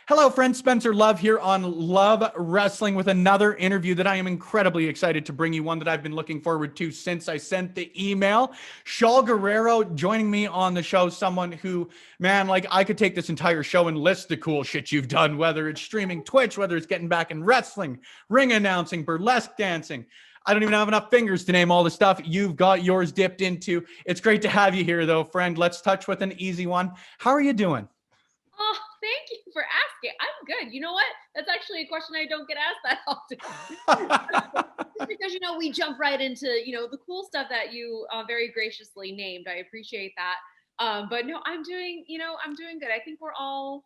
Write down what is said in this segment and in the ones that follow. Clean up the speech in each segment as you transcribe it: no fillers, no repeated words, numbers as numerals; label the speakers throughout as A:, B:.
A: Hello, friends. Spencer Love here on Love Wrestling with another interview that I am incredibly excited to bring you, one that I've been looking forward to since I sent the email. Shaul Guerrero joining me on the show, someone who, man, like I could take this entire show and list the cool shit you've done, whether it's streaming Twitch, whether it's getting back in wrestling, ring announcing, burlesque dancing. I don't even have enough fingers to name all the stuff you've got yours dipped into. It's great to have you here, though, friend. Let's touch with an easy one. How are you doing?
B: Oh, thank you for asking. I'm good. You know what? That's actually a question I don't get asked that often. Just because, we jump right into, the cool stuff that you very graciously named. I appreciate that. But no, I'm doing good. I think we're all,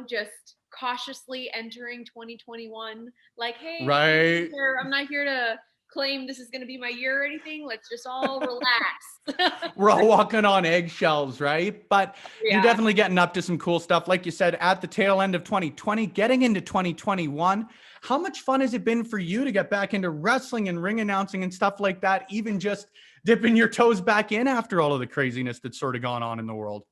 B: just cautiously entering 2021. Like, hey,
A: Right.
B: I'm not here to claim this is going to be my year or anything. Let's just all relax.
A: We're all walking on eggshells, right? But you're
B: Yeah.
A: definitely getting up to some cool stuff. Like you said, at the tail end of 2020, getting into 2021. How much fun has it been for you to get back into wrestling and ring announcing and stuff like that? Even just dipping your toes back in after all of the craziness that's sort of gone on in the world.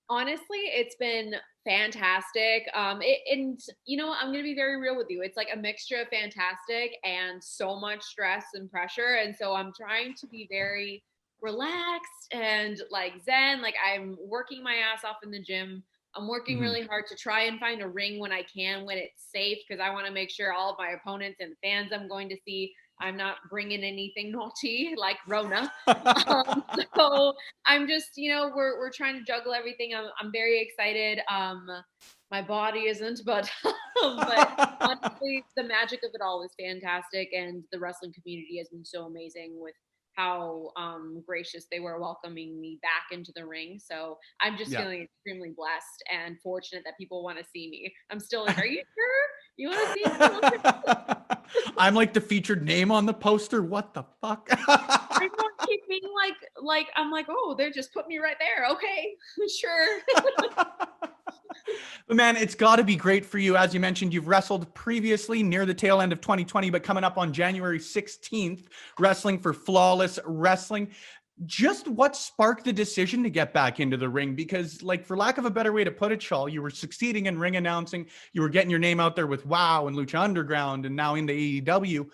B: Honestly, it's been fantastic. I'm going to be very real with you. It's like a mixture of fantastic and so much stress and pressure. And so I'm trying to be very relaxed and like zen. Like I'm working my ass off in the gym. I'm working really hard to try and find a ring when I can, when it's safe, because I want to make sure all of my opponents and fans I'm going to see, I'm not bringing anything naughty like Rona. So I'm just, we're trying to juggle everything. I'm very excited. My body isn't, but but honestly, the magic of it all is fantastic, and the wrestling community has been so amazing with how gracious they were welcoming me back into the ring. So I'm just feeling extremely blessed and fortunate that people want to see me. I'm still like, are you sure you want to see me?
A: I'm like the featured name on the poster. What the fuck?
B: I don't keep being like I'm like, oh, they just put me right there. Okay, sure.
A: But man, it's got to be great for you. As you mentioned, you've wrestled previously near the tail end of 2020, but coming up on January 16th, wrestling for Flawless Wrestling. Just what sparked the decision to get back into the ring? Because, like, for lack of a better way to put it, Shaul, you were succeeding in ring announcing. You were getting your name out there with WOW and Lucha Underground and now into AEW.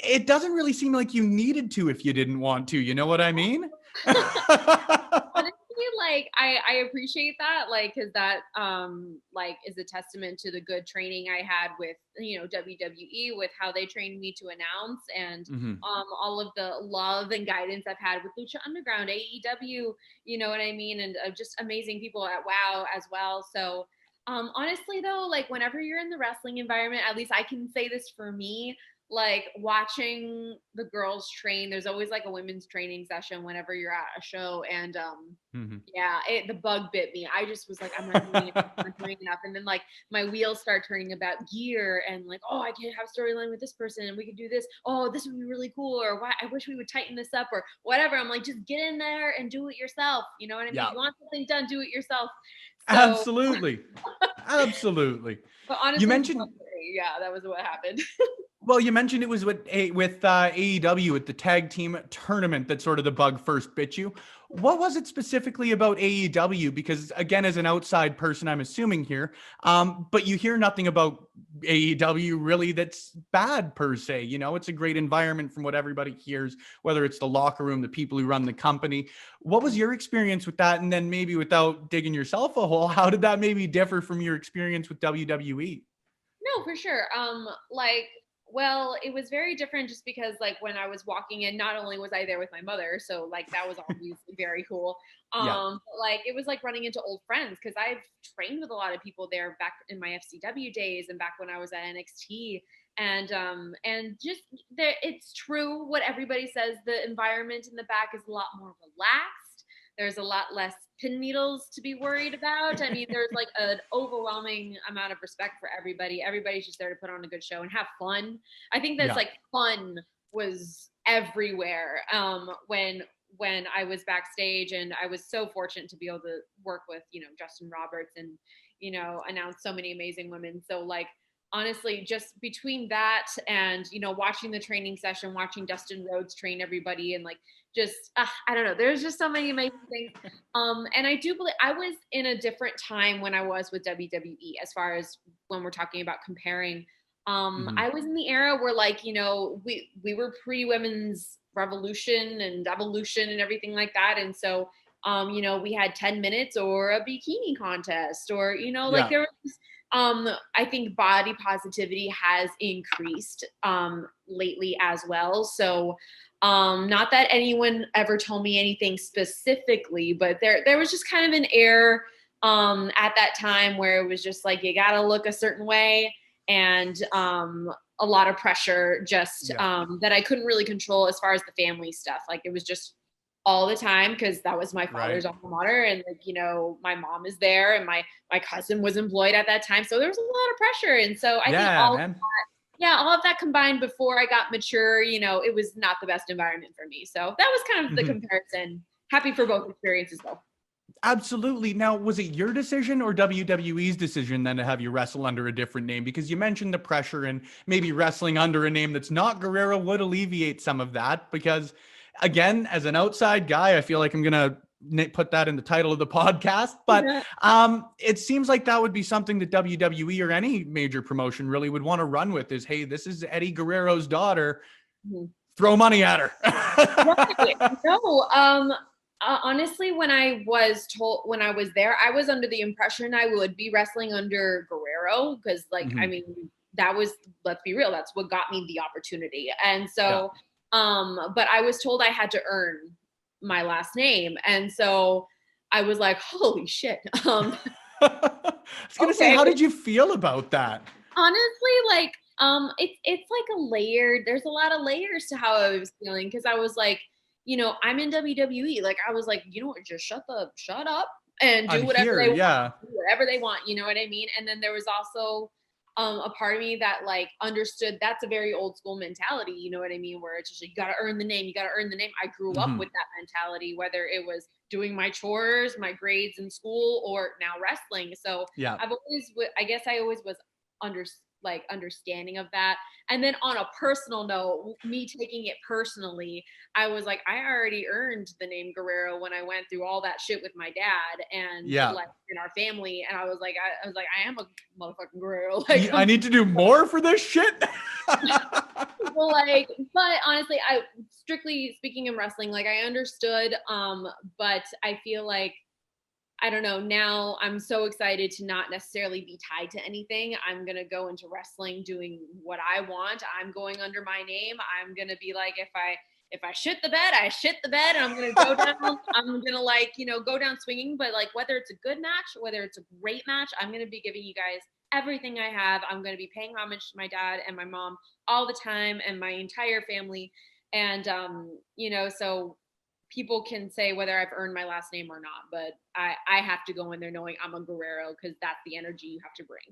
A: It doesn't really seem like you needed to if you didn't want to. You know what I mean?
B: Honestly, like I appreciate that, like, because that like is a testament to the good training I had with WWE, with how they trained me to announce, and all of the love and guidance I've had with Lucha Underground, AEW, you know what I mean, and just amazing people at WOW as well. So honestly though, like whenever you're in the wrestling environment, at least I can say this for me, like watching the girls train, there's always like a women's training session whenever you're at a show, and the bug bit me. I just was like, I'm not doing enough, I'm not doing enough. And then like my wheels start turning about gear and like, oh, I can have storyline with this person and we could do this, oh, this would be really cool, or why I wish we would tighten this up or whatever. I'm like, just get in there and do it yourself, you know what I mean? You want something done, do it yourself. So,
A: absolutely.
B: But honestly,
A: you mentioned
B: that was what happened.
A: Well, you mentioned it was with AEW at the tag team tournament that sort of the bug first bit you. What was it specifically about AEW? Because again, as an outside person, I'm assuming here, but you hear nothing about AEW really that's bad per se. It's a great environment from what everybody hears, whether it's the locker room, the people who run the company. What was your experience with that? And then maybe without digging yourself a hole, how did that maybe differ from your experience with WWE?
B: No, for sure. Well, it was very different just because like when I was walking in, not only was I there with my mother, so like that was obviously very cool. But like it was like running into old friends because I've trained with a lot of people there back in my FCW days and back when I was at NXT. And just it's true what everybody says. The environment in the back is a lot more relaxed. There's a lot less pin needles to be worried about. I mean, there's like an overwhelming amount of respect for everybody. Everybody's just there to put on a good show and have fun. I think that's like fun was everywhere when I was backstage, and I was so fortunate to be able to work with, Justin Roberts and, announce so many amazing women. So like honestly, just between that and, watching the training session, watching Dustin Rhodes train everybody and like, just, I don't know. There's just so many amazing things. And I do believe I was in a different time when I was with WWE, as far as when we're talking about comparing. I was in the era where like, we were pre-women's revolution and evolution and everything like that. And so, we had 10 minutes or a bikini contest or, like there was, I think body positivity has increased lately as well. So not that anyone ever told me anything specifically, but there was just kind of an air at that time where it was just like you got to look a certain way, and a lot of pressure just that I couldn't really control as far as the family stuff. Like it was just all the time because that was my father's alma mater, and like my mom is there, and my cousin was employed at that time, so there was a lot of pressure. And so I think all of that combined before I got mature, it was not the best environment for me. So that was kind of the comparison. Happy for both experiences though.
A: Absolutely. Now, was it your decision or WWE's decision then to have you wrestle under a different name? Because you mentioned the pressure, and maybe wrestling under a name that's not Guerrero would alleviate some of that. Because again, as an outside guy, I feel like I'm going to put that in the title of the podcast, but it seems like that would be something that WWE or any major promotion really would want to run with is, hey, this is Eddie Guerrero's daughter. Throw money at her.
B: No, honestly, when I was there, I was under the impression I would be wrestling under Guerrero because, like, I mean, that was, let's be real, that's what got me the opportunity. And so, but I was told I had to earn my last name, and so I was like, holy shit.
A: I was gonna say, how did you feel about that?
B: Honestly, like, it's like a layered. There's a lot of layers to how I was feeling because I was like, I'm in WWE. Like I was like, just shut up and do whatever they want. Do whatever they want. You know what I mean? And then there was also a part of me that like understood that's a very old school mentality. You know what I mean? Where it's just like, you got to earn the name. You got to earn the name. I grew up with that mentality, whether it was doing my chores, my grades in school, or now wrestling. So I've always, I guess I always was understanding of that. And then on a personal note, me taking it personally, I was like, I already earned the name Guerrero when I went through all that shit with my dad and like in our family. And I was like, I am a motherfucking Guerrero. Like,
A: I need to do more for this shit.
B: Well, but honestly, I strictly speaking in wrestling, like I understood, but I feel like, I don't know. Now I'm so excited to not necessarily be tied to anything. I'm going to go into wrestling doing what I want. I'm going under my name. I'm going to be like, if I shit the bed, I shit the bed, and I'm going to go down. I'm going to go down swinging. But like, whether it's a good match, whether it's a great match, I'm going to be giving you guys everything I have. I'm going to be paying homage to my dad and my mom all the time and my entire family. And, so people can say whether I've earned my last name or not, but I have to go in there knowing I'm a Guerrero because that's the energy you have to bring.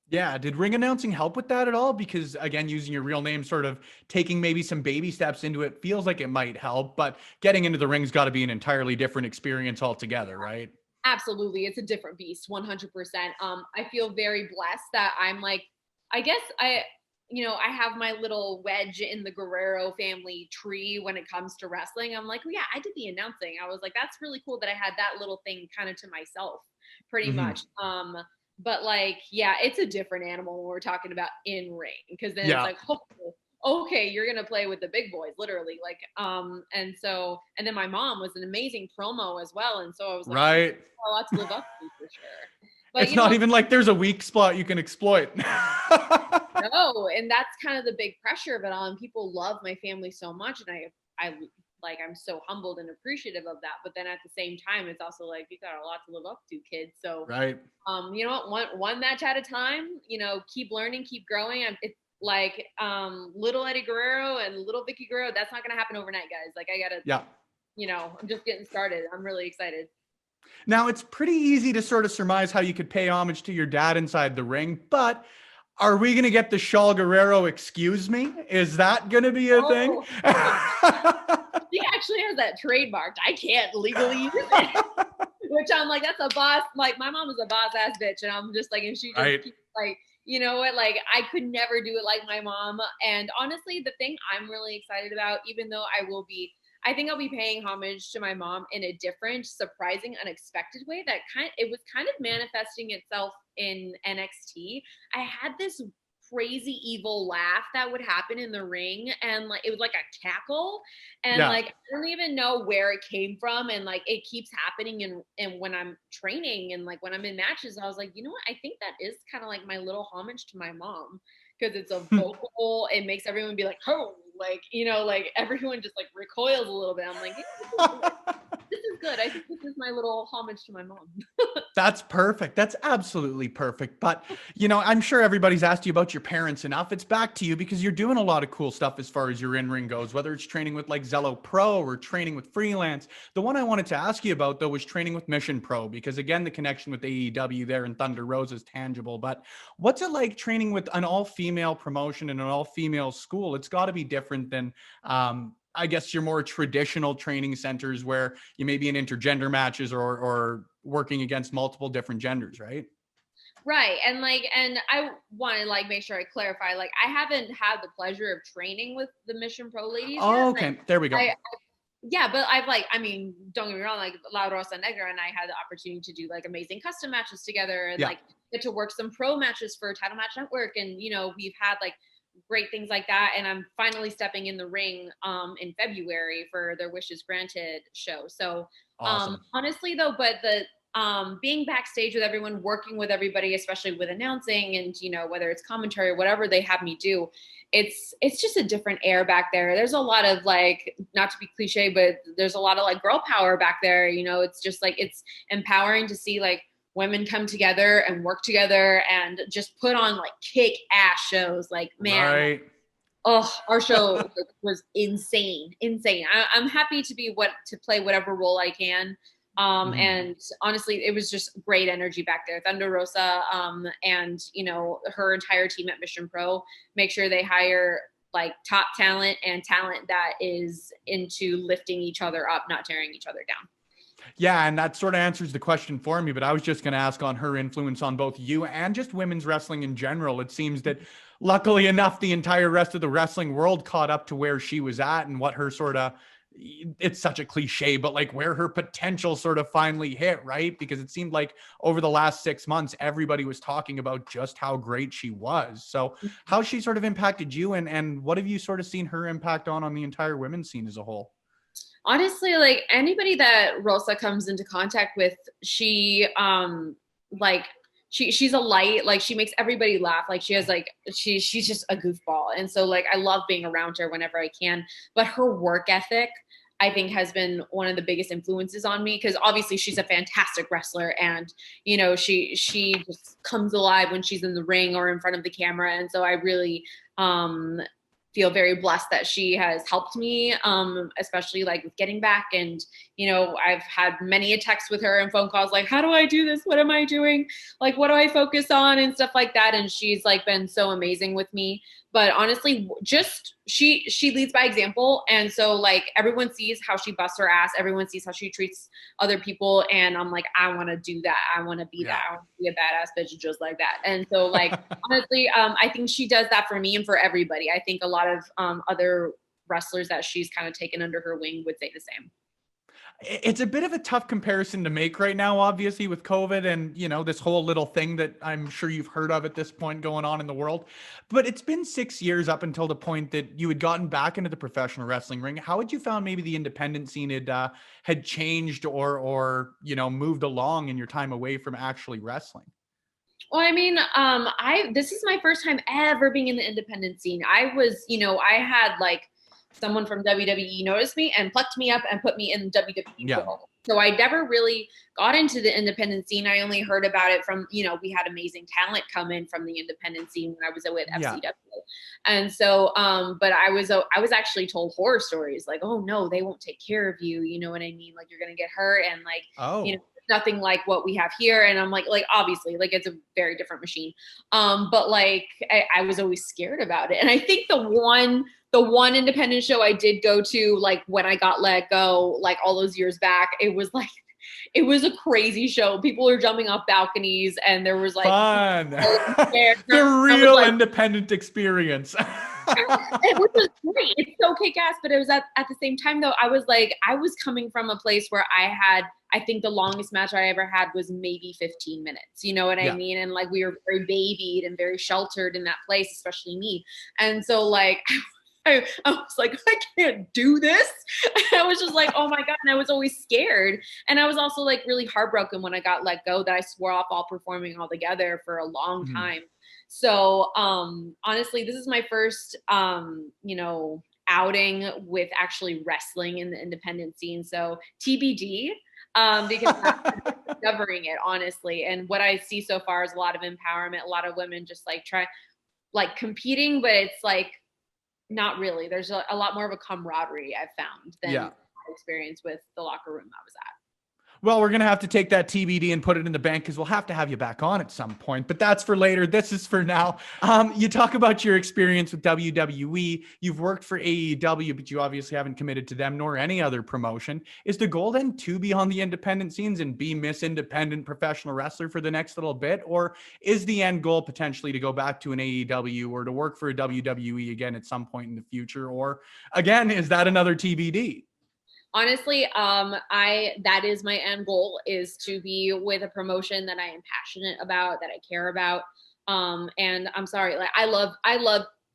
A: Yeah. Did ring announcing help with that at all? Because again, using your real name, sort of taking maybe some baby steps into it feels like it might help, but getting into the ring's got to be an entirely different experience altogether, right?
B: Absolutely. It's a different beast, 100%. I feel very blessed that I'm like, I guess I have my little wedge in the Guerrero family tree when it comes to wrestling. I'm like, yeah, I did the announcing. I was like, that's really cool that I had that little thing kind of to myself pretty much. But like, yeah, it's a different animal when we're talking about in ring, because then it's like, oh, okay, you're going to play with the big boys, literally. Like, and then my mom was an amazing promo as well. And so I was like, a lot to live up to for sure. But
A: it's not even like there's a weak spot you can exploit.
B: No, and that's kind of the big pressure of it all. And people love my family so much, and I'm so humbled and appreciative of that. But then at the same time, it's also like you got a lot to live up to, kids. So you know what? One match at a time. Keep learning, keep growing. It's like little Eddie Guerrero and little Vicky Guerrero. That's not gonna happen overnight, guys. Like I gotta. I'm just getting started. I'm really excited.
A: Now, it's pretty easy to sort of surmise how you could pay homage to your dad inside the ring, but are we going to get the Shaul Guerrero excuse me? Is that going to be a thing?
B: She actually has that trademarked. I can't legally use it. Which I'm like, that's a boss. Like, my mom is a boss ass bitch. And I'm just like, and she just keeps like, you know what, like I could never do it like my mom. And honestly, the thing I'm really excited about, even though I think I'll be paying homage to my mom in a different, surprising, unexpected way that it was kind of manifesting itself in NXT. I had this crazy evil laugh that would happen in the ring, and like it was like a cackle, and
A: Yeah.
B: like I don't even know where it came from, and like it keeps happening and when I'm training and like when I'm in matches. I was like, you know what, I think that is kind of like my little homage to my mom, because it's a vocal, it makes everyone be like, oh, like, you know, like everyone just like recoils a little bit. I'm like, yeah, this is good. I think this is my little homage to my mom.
A: That's perfect. That's absolutely perfect. But, I'm sure everybody's asked you about your parents enough. It's back to you because you're doing a lot of cool stuff as far as your in-ring goes, whether it's training with like Zello Pro or training with freelance. The one I wanted to ask you about, though, was training with Mission Pro, because again, the connection with AEW there in Thunder Rosa is tangible. But what's it like training with an all-female promotion and an all-female school? It's got to be different than, I guess, your more traditional training centers where you may be in intergender matches or working against multiple different genders, right?
B: Right. And I want to like make sure I clarify, like I haven't had the pleasure of training with the Mission Pro ladies yet.
A: Oh,
B: Like
A: okay. There we go.
B: yeah, but I've like, I mean, don't get me wrong, like La Rosa and Edgar and I had the opportunity to do like amazing custom matches together and
A: Yeah.
B: like get to work some pro matches for Title Match Network. And, you know, we've had like great things like that. And I'm finally stepping in the ring in February for their Wishes Granted show. So
A: Awesome.
B: honestly though, but the being backstage with everyone, working with everybody, especially with announcing and, you know, whether it's commentary or whatever they have me do, it's just a different air back there. There's a lot of like, not to be cliche, but there's a lot of like girl power back there. You know, it's just like, it's empowering to see like women come together and work together and just put on like kick ass shows. Like, man,
A: Right.
B: oh, our show was insane. I'm happy to play whatever role I can. And honestly, it was just great energy back there. Thunder Rosa, and you know, her entire team at Mission Pro make sure they hire like top talent and talent that is into lifting each other up, not tearing each other down.
A: Yeah, and that sort of answers the question for me, but I was just going to ask on her influence on both you and just women's wrestling in general. It seems that luckily enough, the entire rest of the wrestling world caught up to where she was at and what her sort of, it's such a cliche, but like where her potential sort of finally hit, right? Because it seemed like over the last 6 months, everybody was talking about just how great she was. So how she sort of impacted you, and what have you sort of seen her impact on the entire women's scene as a whole?
B: Honestly, like anybody that Rosa comes into contact with, she like she's a light, like she makes everybody laugh. Like she has like she's just a goofball. And so like I love being around her whenever I can. But her work ethic, I think, has been one of the biggest influences on me, because obviously she's a fantastic wrestler and you know she just comes alive when she's in the ring or in front of the camera. And so I really feel very blessed that she has helped me, especially like with getting back. And, you know, I've had many a text with her and phone calls like, how do I do this? What am I doing? Like, what do I focus on and stuff like that. And she's like been so amazing with me. But honestly, just she leads by example. And so like everyone sees how she busts her ass. Everyone sees how she treats other people. And I'm like, I want to do that. I want to be that. I want to be a badass bitch just like that. And so like, honestly, I think she does that for me and for everybody. I think a lot of other wrestlers that she's kind of taken under her wing would say the same.
A: It's a bit of a tough comparison to make right now, obviously, with COVID and, this whole little thing that I'm sure you've heard of at this point going on in the world. But it's been 6 years up until the point that you had gotten back into the professional wrestling ring. How had you found maybe the independent scene had changed or moved along in your time away from actually wrestling?
B: Well, I mean, this is my first time ever being in the independent scene. I was, I had like someone from WWE noticed me and plucked me up and put me in WWE world. So I never really got into the independent scene. I only heard about it from, we had amazing talent come in from the independent scene when I was with FCW. And so, but I was actually told horror stories like, oh no, they won't take care of you. You know what I mean? Like you're going to get hurt and like, nothing like what we have here. And I'm like obviously like it's a very different machine. But like I was always scared about it. And I think the one independent show I did go to, like when I got let go, like all those years back, it was like It was a crazy show. People were jumping off balconies, and there was like
A: fun.
B: the
A: real like, independent experience.
B: It was great. It's so kick-ass, but it was at the same time though, I was coming from a place where I think the longest match I ever had was maybe 15 minutes. You know what I mean? And like we were very babied and very sheltered in that place, especially me. And so like I was like, I can't do this. I was just like, oh my God. And I was always scared. And I was also like really heartbroken when I got let go, that I swore off all performing altogether for a long time. So honestly, this is my first, outing with actually wrestling in the independent scene. So TBD, because I'm discovering it, honestly. And what I see so far is a lot of empowerment, a lot of women just like competing, but it's like, not really. There's a lot more of a camaraderie I've found than my experience with the locker room I was at.
A: Well, we're going to have to take that TBD and put it in the bank because we'll have to have you back on at some point, but that's for later. This is for now. You talk about your experience with WWE. You've worked for AEW, but you obviously haven't committed to them nor any other promotion. Is the goal then to be on the independent scenes and be Miss Independent Professional Wrestler for the next little bit? Or is the end goal potentially to go back to an AEW or to work for a WWE again at some point in the future? Or again, is that another TBD?
B: Honestly, that is my end goal, is to be with a promotion that I am passionate about, that I care about. And I'm sorry, like I love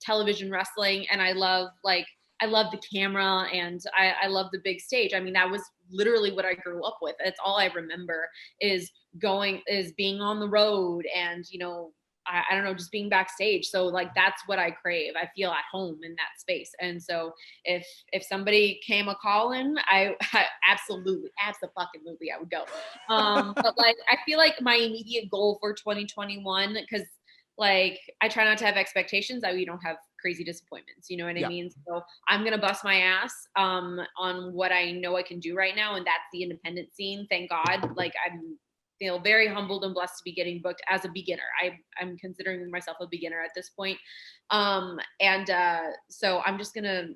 B: television wrestling, and I love the camera, and I love the big stage. I mean, that was literally what I grew up with. It's all I remember is being on the road and, I don't know, just being backstage. So like, that's what I crave. I feel at home in that space. And so if somebody came a calling, I absolutely I would go. But like, I feel like my immediate goal for 2021, because like, I try not to have expectations that we don't have crazy disappointments. You know what I mean? So I'm going to bust my ass on what I know I can do right now. And that's the independent scene. Thank God. Like, I'm feel very humbled and blessed to be getting booked as a beginner. I'm considering myself a beginner at this point. So I'm just going to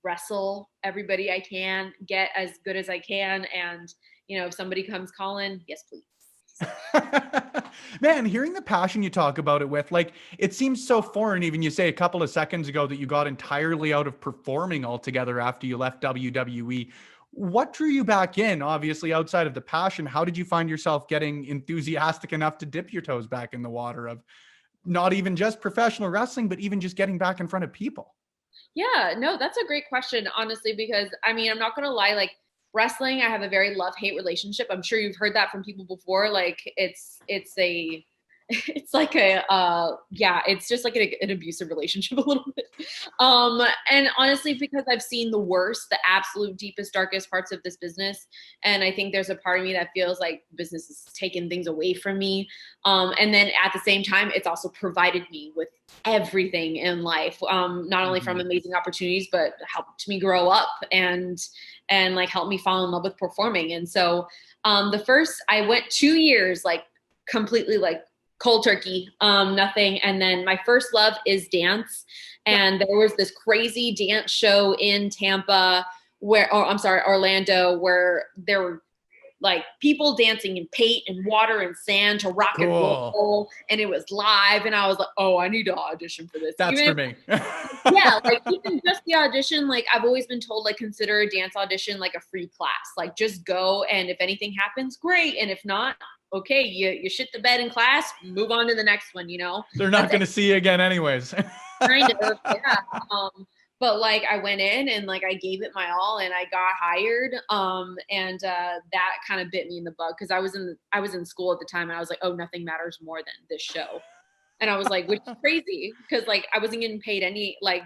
B: wrestle everybody I can, get as good as I can. And, if somebody comes calling, yes, please.
A: Man, hearing the passion you talk about it with, like, it seems so foreign. Even you say a couple of seconds ago that you got entirely out of performing altogether after you left WWE. What drew you back in? Obviously, outside of the passion, how did you find yourself getting enthusiastic enough to dip your toes back in the water of not even just professional wrestling, but even just getting back in front of people?
B: Yeah, no, that's a great question, honestly, because I mean, I'm not going to lie, like, wrestling, I have a very love-hate relationship. I'm sure you've heard that from people before. Like, it's like it's just like an abusive relationship a little bit. And honestly, because I've seen the worst, the absolute deepest, darkest parts of this business. And I think there's a part of me that feels like business is taking things away from me. And then at the same time, it's also provided me with everything in life. Not only from amazing opportunities, but helped me grow up and like helped me fall in love with performing. And so I went 2 years, like completely like cold turkey, nothing. And then my first love is dance. And there was this crazy dance show in Orlando, where there were like people dancing in paint and water and sand to rock and roll. And it was live. And I was like, oh, I need to audition for this.
A: That's for me.
B: Yeah. Like even just the audition, like I've always been told, like, consider a dance audition like a free class, like just go. And if anything happens, great. And if not, okay, you shit the bed in class, move on to the next one,
A: They're not going to see you again anyways.
B: Kind of, yeah. But like I went in and like I gave it my all and I got hired. That kind of bit me in the butt, because I was in school at the time and I was like, oh, nothing matters more than this show. And I was like, which is crazy, because like I wasn't getting paid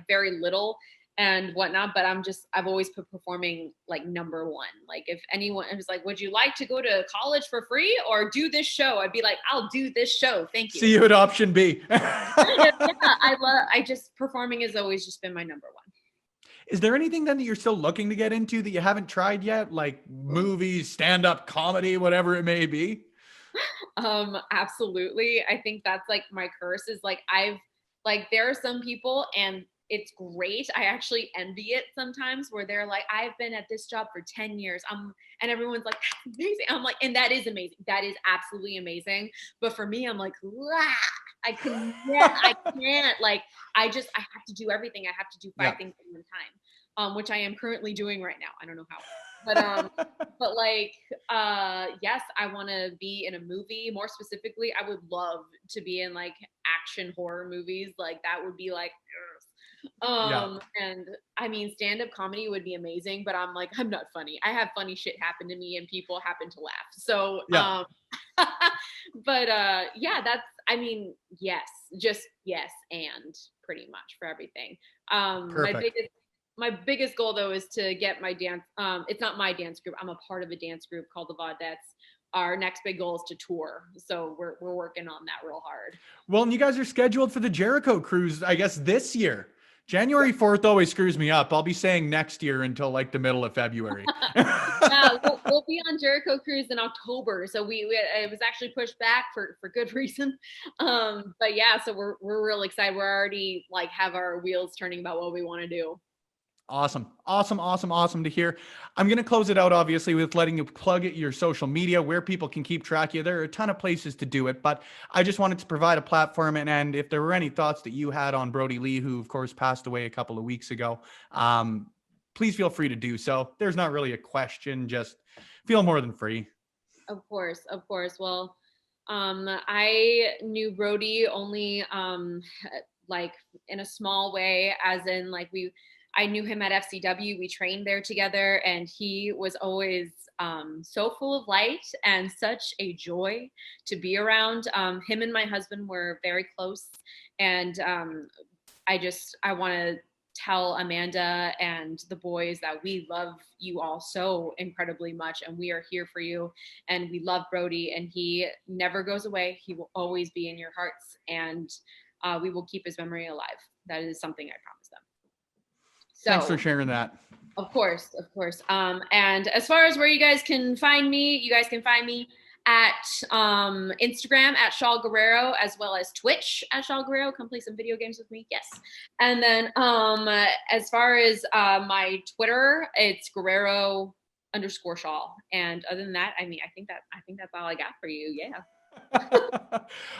B: very little and whatnot, but I've always put performing like number one. Like if anyone was like, would you like to go to college for free or do this show? I'd be like, I'll do this show. Thank you.
A: See you at option B.
B: Performing has always just been my number one.
A: Is there anything then that you're still looking to get into that you haven't tried yet? Like movies, stand-up comedy, whatever it may be?
B: Absolutely. I think that's like my curse, is like there are some people, and it's great. I actually envy it sometimes where they're like, I've been at this job for 10 years. And everyone's like, that's amazing. I'm like, and that is amazing. That is absolutely amazing. But for me, I'm like, I can't, like, I have to do everything. I have to do 5 things at one time, which I am currently doing right now. I don't know how, but like, yes, I want to be in a movie. More specifically, I would love to be in like action horror movies. Like that would be like, and I mean, stand-up comedy would be amazing, but I'm like, I'm not funny. I have funny shit happen to me and people happen to laugh. So, but that's, I mean, yes, just yes. And pretty much for everything. My biggest goal though is to get my dance. It's not my dance group. I'm a part of a dance group called the Vaudettes. Our next big goal is to tour. So we're working on that real hard.
A: Well, and you guys are scheduled for the Jericho cruise, I guess, this year. January 4th always screws me up. I'll be saying next year until like the middle of February.
B: We'll be on Jericho cruise in October. So it was actually pushed back for good reason. But yeah, so we're real excited. We're already like have our wheels turning about what we want to do.
A: Awesome to hear. I'm going to close it out, obviously, with letting you plug your social media, where people can keep track of you. There are a ton of places to do it, but I just wanted to provide a platform. And if there were any thoughts that you had on Brodie Lee, who, of course, passed away a couple of weeks ago, please feel free to do so. There's not really a question. Just feel more than free.
B: Of course. Well, I knew Brodie only like in a small way, as in like I knew him at FCW. We trained there together, and he was always so full of light and such a joy to be around. Him and my husband were very close, and I want to tell Amanda and the boys that we love you all so incredibly much, and we are here for you, and we love Brodie, and he never goes away. He will always be in your hearts, and we will keep his memory alive. That is something I promise them. So,
A: thanks for sharing that.
B: Of course. And as far as where you guys can find me, you guys can find me at Instagram at Shaul Guerrero, as well as Twitch at Shaul Guerrero. Come play some video games with me. Yes. And then as far as my Twitter, it's Guerrero_Shaul. And other than that, I mean, I think that's all I got for you. Yeah.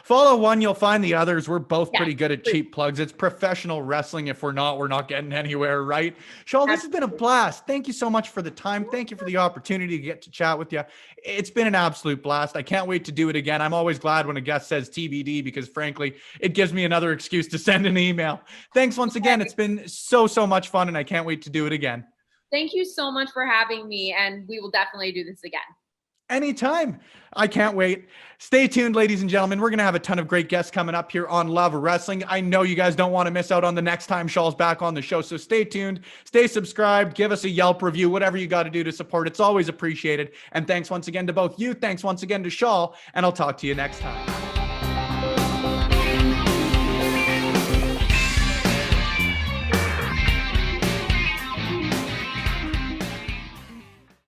A: Follow one, you'll find the others. We're both pretty good at cheap plugs. It's professional wrestling. If we're not getting anywhere, right? Shaul, this has been a blast. Thank you so much for the time. Thank you for the opportunity to get to chat with you. It's been an absolute blast. I can't wait to do it again. I'm always glad when a guest says TBD, because frankly, it gives me another excuse to send an email. Thanks once again. It's been so much fun, and I can't wait to do it again.
B: Thank you so much for having me, and we will definitely do this again.
A: Anytime. I can't wait. Stay tuned, ladies and gentlemen. We're going to have a ton of great guests coming up here on Love Wrestling. I know you guys don't want to miss out on the next time Shaul's back on the show. So stay tuned, stay subscribed, give us a Yelp review, whatever you got to do to support. It's always appreciated. And thanks once again to both you. Thanks once again to Shaul, and I'll talk to you next time.